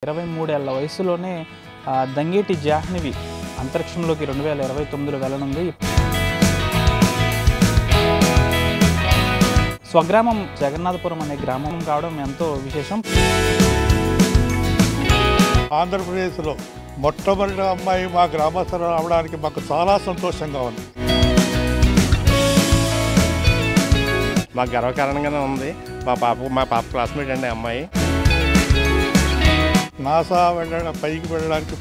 23 ఏళ్ల వయసులోనే దంగేటి జాహ్నవి అంతరిక్షంలోకి 2029లో వెళ్ళనుంది. స్వగ్రామం జగన్నాథపురం అనే గ్రామం కావడం ఎంతో విశేషం. ఆంధ్రప్రదేశ్లో మొట్టమొదటి అమ్మాయి మా గ్రామస్తులు రావడానికి మాకు చాలా సంతోషంగా ఉంది. మాకు గర్వకారణంగానే ఉంది. మా పాప క్లాస్మేట్ అండి అమ్మాయి. నాసా పైకి వెళ్ళడానికి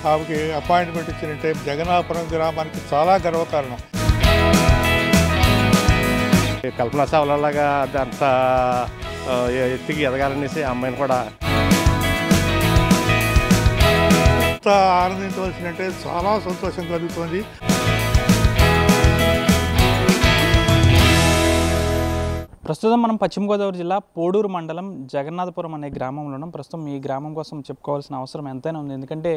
ఆమెకి అపాయింట్మెంట్ ఇచ్చినట్టే జగన్నాథపురం గ్రామానికి చాలా గర్వకారణం. కల్పనా చావ్లాగా అంత ఎత్తుకి ఎదగాలనేసి అమ్మాయిని కూడా ఎంత ఆనందించవలసినట్టే చాలా సంతోషం కలుగుతుంది. ప్రస్తుతం మనం పశ్చిమ గోదావరి జిల్లా పోడూరు మండలం జగన్నాథపురం అనే గ్రామంలో ఉన్నాం. ప్రస్తుతం ఈ గ్రామం కోసం చెప్పుకోవాల్సిన అవసరం ఎంతైనా ఉంది. ఎందుకంటే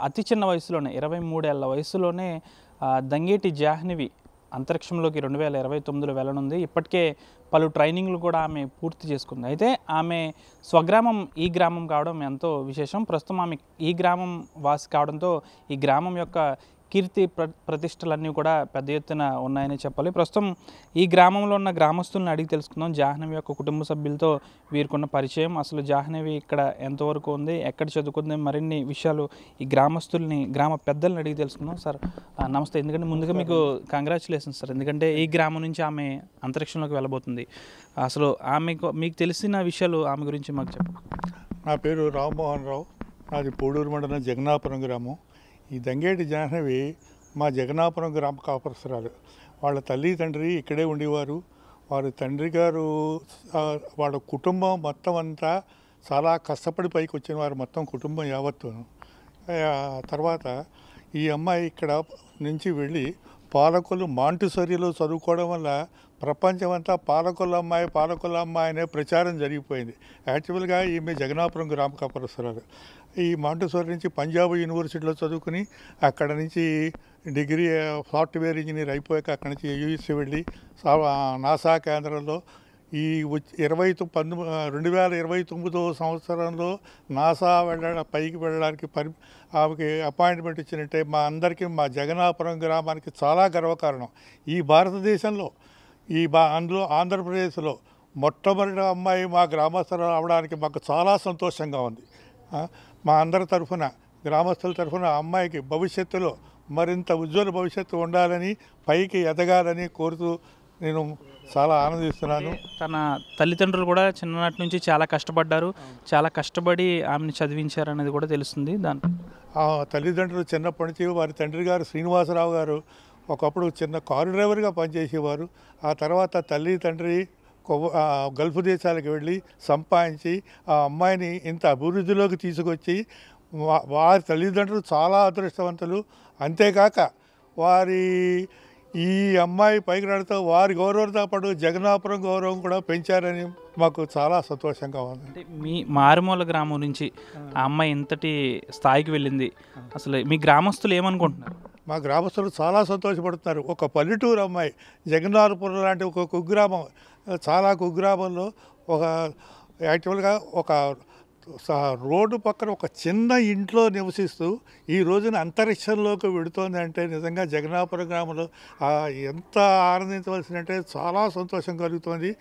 అతి చిన్న వయసులోనే 23 ఏళ్ల వయసులోనే దంగేటి జాహ్నవి అంతరిక్షంలోకి 2029లో వెళ్ళనుంది. ఇప్పటికే పలు ట్రైనింగ్లు కూడా ఆమె పూర్తి చేసుకుంది. అయితే ఆమె స్వగ్రామం ఈ గ్రామం కావడం ఎంతో విశేషం. ప్రస్తుతం ఆమె ఈ గ్రామం వాసి కావడంతో ఈ గ్రామం యొక్క కీర్తి ప్రతిష్టలన్నీ కూడా పెద్ద ఎత్తున ఉన్నాయని చెప్పాలి. ప్రస్తుతం ఈ గ్రామంలో ఉన్న గ్రామస్తులను అడిగి తెలుసుకుందాం. జాహ్నవి యొక్క కుటుంబ సభ్యులతో వీరికున్న పరిచయం, అసలు జాహ్నవి ఇక్కడ ఎంతవరకు ఉంది, ఎక్కడ చదువుకుంది, మరిన్ని విషయాలు ఈ గ్రామ పెద్దలను అడిగి తెలుసుకుందాం. సార్ నమస్తే. ఎందుకంటే ముందుగా మీకు కంగ్రాచులేషన్స్ సార్. ఎందుకంటే ఈ గ్రామం నుంచి ఆమె అంతరిక్షంలోకి వెళ్ళబోతుంది. అసలు మీకు తెలిసిన విషయాలు ఆమె గురించి మాకు చెప్పండి. నా పేరు రామ్మోహన్ రావు. నాది పోడూరు మండలం జగన్నాథపురం గ్రామం. ఈ దంగేటి జాహ్నవి మా జగన్నాథపురం గ్రామ కాపురస్తురాలు. వాళ్ళ తల్లి తండ్రి ఇక్కడే ఉండేవారు. వారి తండ్రి గారు వాళ్ళ కుటుంబం మొత్తం అంతా చాలా కష్టపడి పైకి వచ్చిన వారు, మొత్తం కుటుంబం యావత్తు. తర్వాత ఈ అమ్మాయి ఇక్కడ నుంచి వెళ్ళి పాలకొల్లు మాంటిసోరీలో చదువుకోవడం వల్ల ప్రపంచమంతా పాలకొల్లు అమ్మాయి అనే ప్రచారం జరిగిపోయింది. యాక్చువల్గా ఈమె జగన్నాథపురం గ్రామ కాపురస్తురాలు. ఈ మాంటిసోరీ నుంచి పంజాబ్ యూనివర్సిటీలో చదువుకుని అక్కడ నుంచి డిగ్రీ సాఫ్ట్వేర్ ఇంజనీర్ అయిపోయాక అక్కడి నుంచి యూఎస్ఏ వెళ్ళి నాసా కేంద్రంలో ఈ 2029 సంవత్సరంలో నాసా పైకి వెళ్ళడానికి ఆమెకి అపాయింట్మెంట్ ఇచ్చినట్టే మా జగన్నాథపురం గ్రామానికి చాలా గర్వకారణం. ఈ భారతదేశంలో అందులో ఆంధ్రప్రదేశ్లో మొట్టమొదటి అమ్మాయి మా గ్రామస్తులు రావడానికి మాకు చాలా సంతోషంగా ఉంది. మా అందరి తరఫున, గ్రామస్తుల తరఫున అమ్మాయికి భవిష్యత్తులో మరింత ఉజ్వల భవిష్యత్తు ఉండాలని, పైకి ఎదగాలని కోరుతూ నేను చాలా ఆనందిస్తున్నాను. తన తల్లిదండ్రులు కూడా చిన్ననాటి నుంచి చాలా కష్టపడ్డారు, చాలా కష్టపడి ఆమెను చదివించారు అనేది కూడా తెలుస్తుంది. తల్లిదండ్రులు చిన్నప్పటి నుంచి వారి తండ్రి గారు శ్రీనివాసరావు గారు ఒకప్పుడు చిన్న కారు డ్రైవర్గా పనిచేసేవారు. ఆ తర్వాత తల్లి తండ్రి గల్ఫ్ దేశాలకు వెళ్ళి సంపాదించి ఆ అమ్మాయిని ఇంత అభివృద్ధిలోకి తీసుకొచ్చి వారి తల్లిదండ్రులు చాలా అదృష్టవంతులు. అంతేకాక ఈ అమ్మాయి పైకి రావడంతో వారి గౌరవంతో పాటు జగన్నాథపురం గౌరవం కూడా పెంచారని మాకు చాలా సంతోషంగా ఉంది. మీ మారుమూల గ్రామం నుంచి ఆ అమ్మాయి ఇంతటి స్థాయికి వెళ్ళింది. అసలు మీ గ్రామస్తులు ఏమనుకుంటున్నారు? మా గ్రామస్తులు చాలా సంతోషపడుతున్నారు. ఒక పల్లెటూరు అమ్మాయి జగన్నాథపురం లాంటి ఒక కుగ్రామం, చాలా కుగ్రామంలో యాక్చువల్గా ఒక రోడ్డు పక్కన ఒక చిన్న ఇంట్లో నివసిస్తూ ఈ రోజున అంతరిక్షంలోకి వెడుతోంది అంటే నిజంగా జగన్నాథపురం గ్రామంలో ఎంత ఆనందించవలసినట్టే చాలా సంతోషం కలుగుతోంది.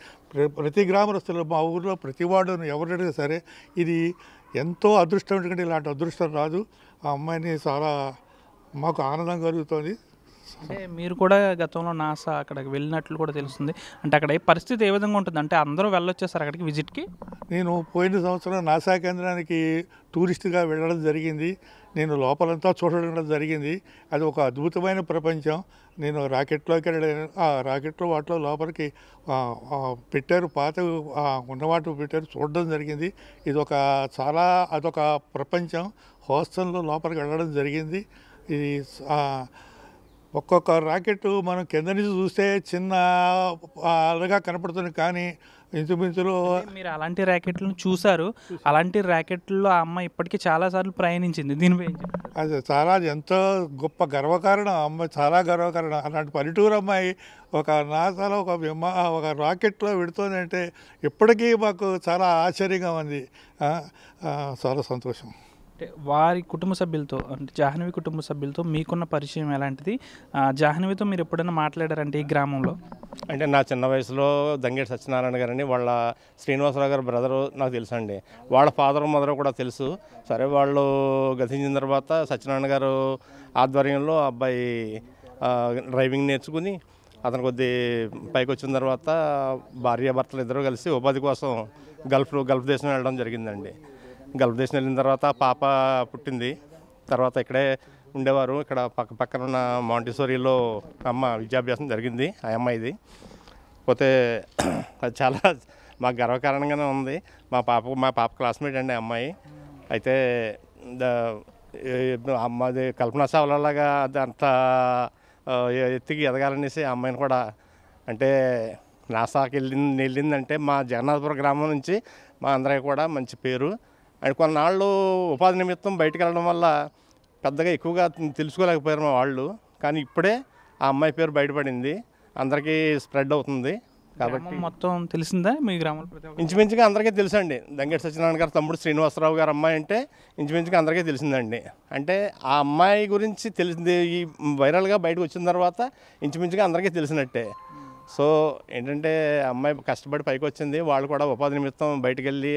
ప్రతి గ్రామస్తులు, మా ఊరిలో ప్రతి వాడును ఎవరైనా సరే ఇది ఎంతో అదృష్టం, ఎందుకంటే ఇలాంటి అదృష్టం రాదు. ఆ అమ్మాయిని చాలా మాకు ఆనందం కలుగుతుంది. అంటే మీరు కూడా గతంలో నాసా అక్కడికి వెళ్ళినట్లు కూడా తెలుస్తుంది. అంటే అక్కడ పరిస్థితి ఏ విధంగా ఉంటుంది? అంటే అందరూ వెళ్ళొచ్చేసారు అక్కడికి విజిట్కి? నేను పోయిన సంవత్సరం నాసా కేంద్రానికి టూరిస్ట్గా వెళ్ళడం జరిగింది. నేను లోపలంతా చూడడం జరిగింది. అది ఒక అద్భుతమైన ప్రపంచం. నేను రాకెట్లోకి వెళ్ళాను. ఆ రాకెట్లో వాటిలో లోపలికి పెట్టారు, పాత ఉన్నవాటి పెట్టారు, చూడడం జరిగింది. అదొక ప్రపంచం. హోస్టల్లో లోపలికి వెళ్ళడం జరిగింది. ఇది ఒక్కొక్క రాకెట్ మనం కింద నుంచి చూస్తే చిన్న అలగా కనపడుతుంది, కానీ ఇంచుమించులో మీరు అలాంటి ర్యాకెట్లను చూశారు, అలాంటి ర్యాకెట్లో ఆ అమ్మాయి ఇప్పటికీ చాలాసార్లు ప్రయాణించింది. దీనిపై ఏం చెప్తారు? అది చాలా ఎంతో గొప్ప గర్వకారణం. ఆ అమ్మాయి చాలా గర్వకారణం. అలాంటి పల్లెటూరు అమ్మాయి ఒక నాసాలో ఒక రాకెట్లో పెడుతోందంటే ఇప్పటికీ మాకు చాలా ఆశ్చర్యంగా ఉంది. ఆ, చాలా సంతోషం. అంటే వారి కుటుంబ సభ్యులతో, అంటే జాహ్నవి కుటుంబ సభ్యులతో మీకున్న పరిచయం ఎలాంటిది? జాహ్నవితో మీరు ఎప్పుడైనా మాట్లాడారంటే ఈ గ్రామంలో? అంటే నా చిన్న వయసులో దంగేటి సత్యనారాయణ గారని వాళ్ళ శ్రీనివాసరావు గారి బ్రదరు నాకు తెలుసు అండి. వాళ్ళ ఫాదర్ మదర్ కూడా తెలుసు. సరే వాళ్ళు గతించిన తర్వాత సత్యనారాయణ గారు ఆధ్వర్యంలో అబ్బాయి డ్రైవింగ్ నేర్చుకుని అతను కొద్ది పైకి వచ్చిన తర్వాత భార్యాభర్తలు ఇద్దరు కలిసి ఉపాధి కోసం గల్ఫ్ దేశం వెళ్ళడం జరిగిందండి. గల్ఫ్ దేశం వెళ్ళిన తర్వాత పాప పుట్టింది. తర్వాత ఇక్కడే ఉండేవారు. ఇక్కడ పక్కన ఉన్న మాంటిసోరీలో అమ్మ విద్యాభ్యాసం జరిగింది ఆ అమ్మాయిది. పోతే అది చాలా మాకు గర్వకారణంగానే ఉంది. మా పాప క్లాస్మేట్ అండి అమ్మాయి. అయితే అమ్మది కల్పనా చావ్లాగా అది అంత ఎత్తుకి ఎదగాలనేసి ఆ అమ్మాయిని కూడా, అంటే నాసాకి వెళ్ళిందంటే మా జగన్నాథపురం గ్రామం నుంచి మా అందరికీ కూడా మంచి పేరు. అండ్ కొన్నాళ్ళు ఉపాధి నిమిత్తం బయటకు వెళ్ళడం వల్ల పెద్దగా ఎక్కువగా తెలుసుకోలేకపోయారు మా వాళ్ళు. కానీ ఇప్పుడే ఆ అమ్మాయి పేరు బయటపడింది, అందరికీ స్ప్రెడ్ అవుతుంది. కాబట్టి మొత్తం తెలిసిందా మీ గ్రామంలో? ఇంచుమించుగా అందరికీ తెలుసండి. దంగేటి సత్యనారాయణ గారు తమ్ముడు శ్రీనివాసరావు గారు అమ్మాయి అంటే ఇంచుమించుగా అందరికీ తెలిసిందండి. అంటే ఆ అమ్మాయి గురించి తెలిసింది ఈ వైరల్గా బయటకు వచ్చిన తర్వాత ఇంచుమించుగా అందరికీ తెలిసినట్టే. సో ఏంటంటే అమ్మాయి కష్టపడి పైకి వచ్చింది. వాళ్ళు కూడా ఉపాధి నిమిత్తం బయటకు వెళ్ళి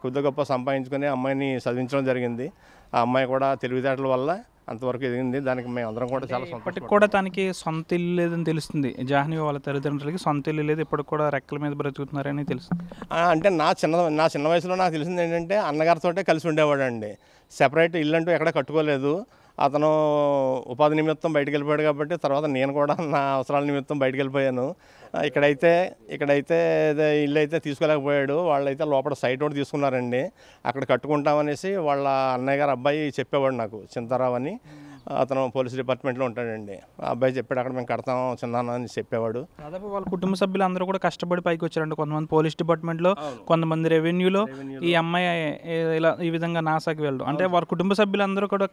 కొద్ది గొప్ప సంపాదించుకొని అమ్మాయిని చదివించడం జరిగింది. ఆ అమ్మాయి కూడా తెలివితేటల వల్ల అంతవరకు ఎదిగింది. దానికి మేము అందరం కూడా చాలా ఇప్పటికి కూడా తనకి సొంత ఇల్లు లేదని తెలుస్తుంది. జాహ్నవి వాళ్ళ తల్లిదండ్రులకి సొంత ఇల్లు లేదు, ఇప్పటికి కూడా రెక్కల మీద బ్రతుకుతున్నారని తెలుస్తుంది. అంటే నా చిన్న వయసులో నాకు తెలిసింది ఏంటంటే అన్నగారితో కలిసి ఉండేవాడు అండి. సెపరేట్ ఇల్లు అంటూ ఎక్కడ కట్టుకోలేదు. అతను ఉపాధి నిమిత్తం బయటకు వెళ్ళిపోయాడు కాబట్టి తర్వాత నేను కూడా నా అవసరాల నిమిత్తం బయటకు వెళ్ళిపోయాను. ఇక్కడైతే ఇల్లు అయితే తీసుకోలేకపోయాడు. వాళ్ళైతే లోపల సైట్ ఒకటి తీసుకున్నారండి, అక్కడ కట్టుకుంటామనేసి వాళ్ళ అన్నయ్య గారు అబ్బాయి చెప్పేవాడు నాకు, చింతారావు అని. అతను పోలీస్ డిపార్ట్మెంట్లో ఉంటాడండి. ఆ అబ్బాయి చెప్పాడు అక్కడ మేము కడతాం చిన్న అని చెప్పేవాడు. దాదాపు వాళ్ళ కుటుంబ సభ్యులు అందరూ కూడా కష్టపడి పైకి వచ్చారంటే, కొంతమంది పోలీస్ డిపార్ట్మెంట్లో, కొంతమంది రెవెన్యూలో. ఈ అమ్మాయి ఇలా ఈ విధంగా నాసాకి వెళ్ళడం అంటే వారి కుటుంబ సభ్యులందరూ కూడా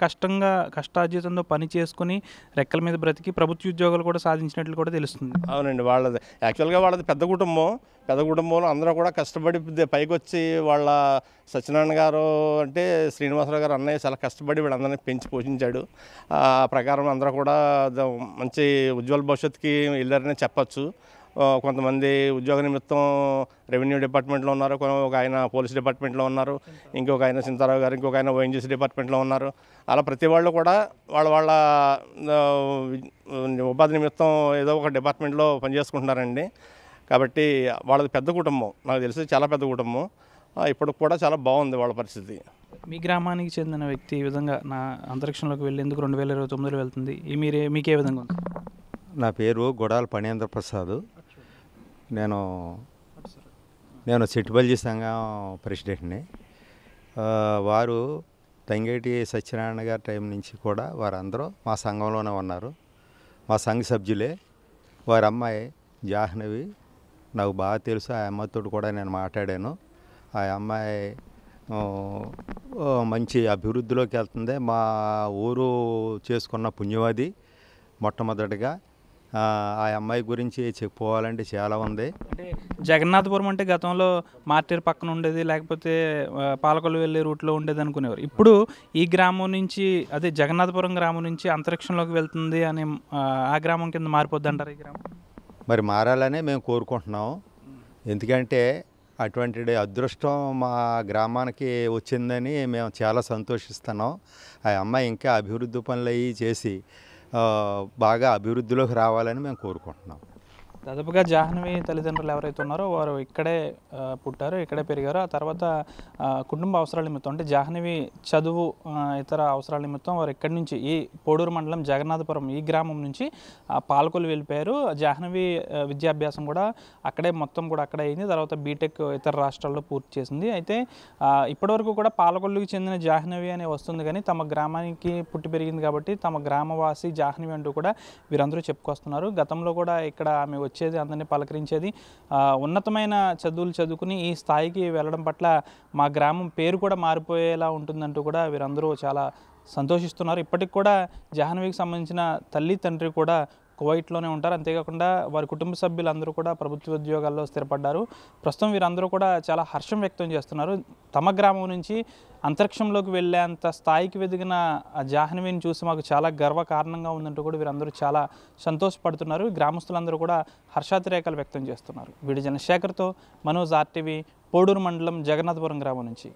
కష్టార్జితంతో పని చేసుకుని రెక్కల మీద బ్రతికి ప్రభుత్వ ఉద్యోగాలు కూడా సాధించినట్లు కూడా తెలుస్తుంది. అవునండి, యాక్చువల్గా వాళ్ళది పెద్ద కుటుంబంలో అందరూ కూడా కష్టపడి పైకి వచ్చి వాళ్ళ సత్యనారాయణ గారు అంటే శ్రీనివాసరావు గారు అన్నయ్య చాలా కష్టపడి వీళ్ళందరినీ పెంచి పోషించాడు. ఆ ప్రకారం అందరూ కూడా మంచి ఉజ్వల భవిష్యత్తుకి వెళ్ళారని చెప్పచ్చు. కొంతమంది ఉద్యోగ నిమిత్తం రెవెన్యూ డిపార్ట్మెంట్లో ఉన్నారు, ఒక ఆయన పోలీస్ డిపార్ట్మెంట్లో ఉన్నారు, ఇంకొక ఆయన చింతారావు గారు, ఇంకొక ఆయన ఓఎన్జీసీ డిపార్ట్మెంట్లో ఉన్నారు. అలా ప్రతి వాళ్ళు కూడా వాళ్ళ ఉపాధి నిమిత్తం ఏదో ఒక డిపార్ట్మెంట్లో పనిచేసుకుంటున్నారండి. కాబట్టి వాళ్ళది పెద్ద కుటుంబం, నాకు తెలిసి చాలా పెద్ద కుటుంబం. ఇప్పుడు కూడా చాలా బాగుంది వాళ్ళ పరిస్థితి. మీ గ్రామానికి చెందిన వ్యక్తి ఈ విధంగా నా అంతరిక్షంలోకి వెళ్ళేందుకు 2029లో వెళ్తుంది, మీకే విధంగా ఉంది? నా పేరు గొడాల పణేంద్ర ప్రసాద్. నేను సిట్టిబల్జీ సంఘం ప్రెసిడెంట్ని. వారు తంగేటి సత్యనారాయణ గారి టైం నుంచి కూడా వారందరూ మా సంఘంలోనే ఉన్నారు, మా సంఘ సభ్యులే. వారి అమ్మాయి జాహ్నవి నాకు బాగా తెలుసు. ఆ అమ్మాయితో కూడా నేను మాట్లాడాను. ఆ అమ్మాయి మంచి అభివృద్ధిలోకి వెళ్తుంది. మా ఊరు చేసుకున్న పుణ్యవాది. మొట్టమొదటిగా ఆ అమ్మాయి గురించి చెప్పుకోవాలంటే చాలా ఉంది. అంటే జగన్నాథపురం అంటే గతంలో మార్టేరు పక్కన ఉండేది, లేకపోతే పాలకొల్లు వెళ్ళే రూట్లో ఉండేది అనుకునేవారు. ఇప్పుడు ఈ గ్రామం నుంచి, అదే జగన్నాథపురం గ్రామం నుంచి అంతరిక్షంలోకి వెళ్తుంది అనే ఆ గ్రామం కింద మారిపోద్ది అంటారు ఈ గ్రామం? మరి మారాలనే మేము కోరుకుంటున్నాం. ఎందుకంటే అటువంటి అదృష్టం మా గ్రామానికి వచ్చిందని మేము చాలా సంతోషిస్తున్నాం. ఆ అమ్మాయి ఇంకా అభివృద్ధి పనులు అవి చేసి బాగా అభివృద్ధిలోకి రావాలని మేము కోరుకుంటున్నాం. దాదాపుగా జాహ్నవి తల్లిదండ్రులు ఎవరైతే ఉన్నారో వారు ఇక్కడే పుట్టారు, ఇక్కడే పెరిగారు. ఆ తర్వాత కుటుంబ అవసరాల నిమిత్తం, అంటే జాహ్నవి చదువు ఇతర అవసరాల నిమిత్తం వారు ఇక్కడి నుంచి ఈ పోడూరు మండలం జగన్నాథపురం ఈ గ్రామం నుంచి పాలకొల్లు వెళ్ళిపోయారు. జాహ్నవి విద్యాభ్యాసం కూడా మొత్తం కూడా అక్కడే అయింది. తర్వాత బీటెక్ ఇతర రాష్ట్రాల్లో పూర్తి చేసింది. అయితే ఇప్పటివరకు కూడా పాలకొల్లుకి చెందిన జాహ్నవి అనే వస్తుంది, కానీ తమ గ్రామానికి పుట్టి పెరిగింది కాబట్టి తమ గ్రామవాసి జాహ్నవి అంటూ కూడా వీరందరూ చెప్పుకొస్తున్నారు. గతంలో కూడా ఇక్కడ ఆమె వచ్చేది, అందరినీ పలకరించేది. ఉన్నతమైన చదువులు చదువుకుని ఈ స్థాయికి వెళ్ళడం పట్ల మా గ్రామం పేరు కూడా మారిపోయేలా ఉంటుందంటూ కూడా వీరందరూ చాలా సంతోషిస్తున్నారు. ఇప్పటికి కూడా జాహ్నవికి సంబంధించిన తల్లి తండ్రి కూడా కువైట్లోనే ఉంటారు. అంతేకాకుండా వారి కుటుంబ సభ్యులందరూ కూడా ప్రభుత్వ ఉద్యోగాల్లో స్థిరపడ్డారు. ప్రస్తుతం వీరందరూ కూడా చాలా హర్షం వ్యక్తం చేస్తున్నారు. తమ గ్రామం నుంచి అంతరిక్షంలోకి వెళ్ళేంత స్థాయికి ఎదిగిన ఆ జాహ్నవిని చూసి మాకు చాలా గర్వకారణంగా ఉందంటూ కూడా వీరందరూ చాలా సంతోషపడుతున్నారు. గ్రామస్తులందరూ కూడా హర్షాతిరేకాలు వ్యక్తం చేస్తున్నారు. వీడి జనశేఖర్తో మనోజ్ RTV, పోడూరు మండలం, జగన్నాథపురం గ్రామం నుంచి.